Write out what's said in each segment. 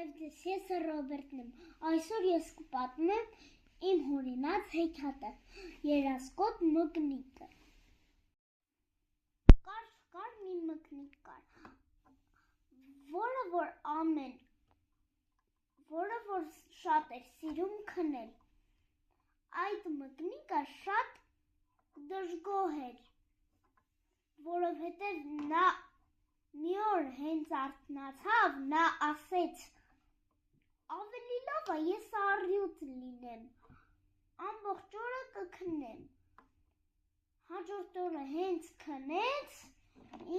Բարև ձեզ, ես Ռոբերտն եմ, այսօր ես կպատմեմ իմ հորինած հեքիաթը, երասկոտ մկնիկը։ Կար մի մկնիկ կար, որը որ շատ էր սիրում քնել։ Այդ մկնիկը շատ դժգոհ էր, որովհետև նա մի օր հենց արթնացավ, նա ասեց. ավելի լավ է ես առյուծ լինեմ, ամբողջ օրը կքնեմ։ Հաջորդ օրը հենց քնեց,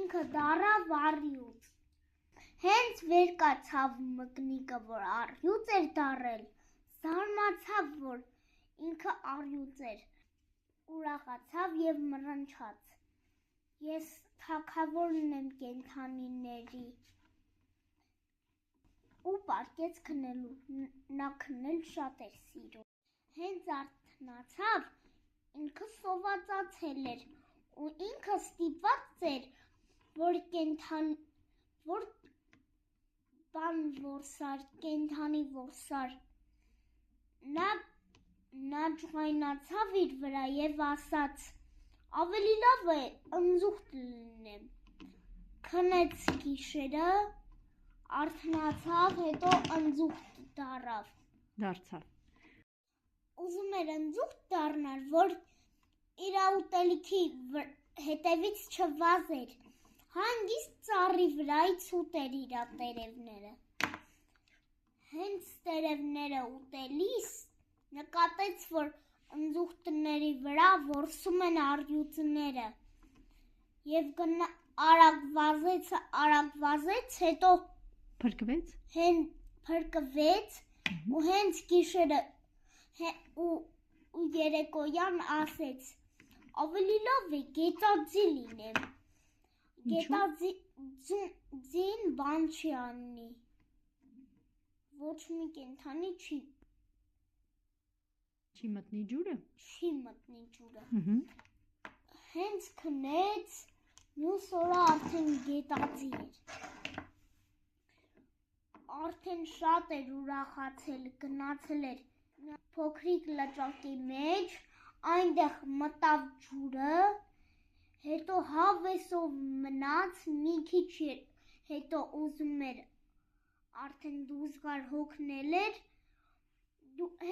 ինքը դառավ առյուծ։ Հենց վեր կացավ մկնիկը, որ առյուծ էր դառել, զարմացավ, որ ինքը առյուծ էր, ուրախացավ և մռնչաց. ես թագավորն եմ կենդանիների, ու պառկեց քնելու, նա քնել շատ էր սիրում։ Հենց արթնացավ, ինքը սովածացել էր, ու ինքը ստիպված էր, որ կենդանի որսար։ Նա ջղայնացավ իր վրա և ասաց. ավելի լավ է ընձուղտ լինեմ։ Քնեց գիշերը, արթնացավ, հետո ընձուղտ դարձավ։ Ուզում էր ընձուղտ դառնալ, որ իր ուտելիքի հետևից չվազեր, հանգիստ ծառի վրայից ուտեր իր տերևները։ Հենց տերևները ուտելիս նկատեց, որ ընձուղտների վրա որսում են առյուծները և արագ վազեց, հետո փրկվեց ու հենց գիշերը ու երեկոյան ասեց. ավելի լավ է գետաձի լինեմ, գետաձին բան չի անի, ոչ մի կենդանի չի մտնի ջուրը։ Հենց քնեց, մյուս օրը արդեն գետաձի էր, արդեն շատ էր ուրախացել, գնացել էր փոքրիկ լճակի մեջ, այնտեղ մտավ ջուրը, հետո հավեսով մնաց, մի քիչ հետո ուզում էր արդեն դուրս գար, հոգնել էր,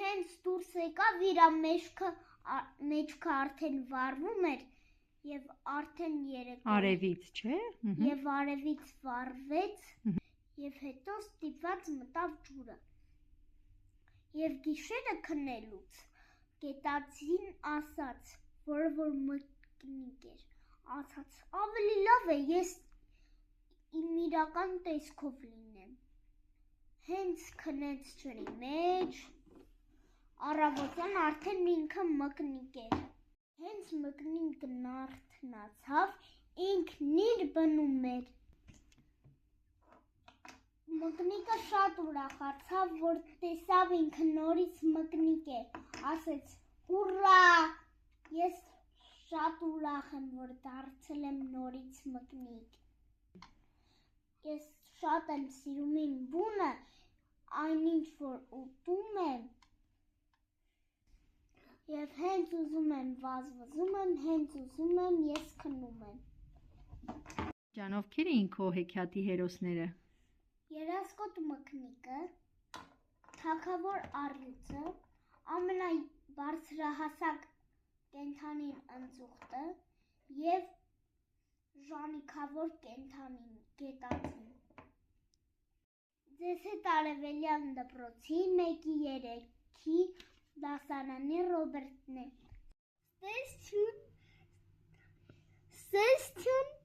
հենց դուրս եկավ, իր մեջքը արդեն վառվում էր և արդեն արևից, չէ՞։ Եվ արևից վառվեց և հետո ստիպված մտավ ջուրը։ Եվ գիշերը քնելուց գետաձին ասաց, որ մկնիկ էր, ասաց. ավելի լավ է ես իմ իրական տեսքով լինեմ։ Հենց քնեց ջրի մեջ, առավոտյան արդեն ինքը մկնիկ էր։ Հենց մկնիկն արթնացավ, ինքն իր բնում էր։ Մկնիկը շատ ուրախացավ, որ տեսավ ինքը նորից մկնիկ է, ասեց. հուռա, ես շատ ուրախ եմ, որ դարձել եմ նորից մկնիկ։ Ես շատ եմ սիրում իմ բունը, այնինչ որ ուտում եմ, և հենց ուզում եմ վազվզում եմ, հենց ուզում եմ ես քնում եմ։ Ջան, ովքեր էին քո հեքիաթի հերոսները։ Երասկոտ մկնիկը, թագավոր առյուծը, ամենաբարձրահասակ կենդանին ընձուղտը և ժանիքավոր կենդանին գետաձին։ Ձեզ հետ Արևելյան դպրոցի 1-3-ի դասարանի Ռոբերտն է։ Stay tuned.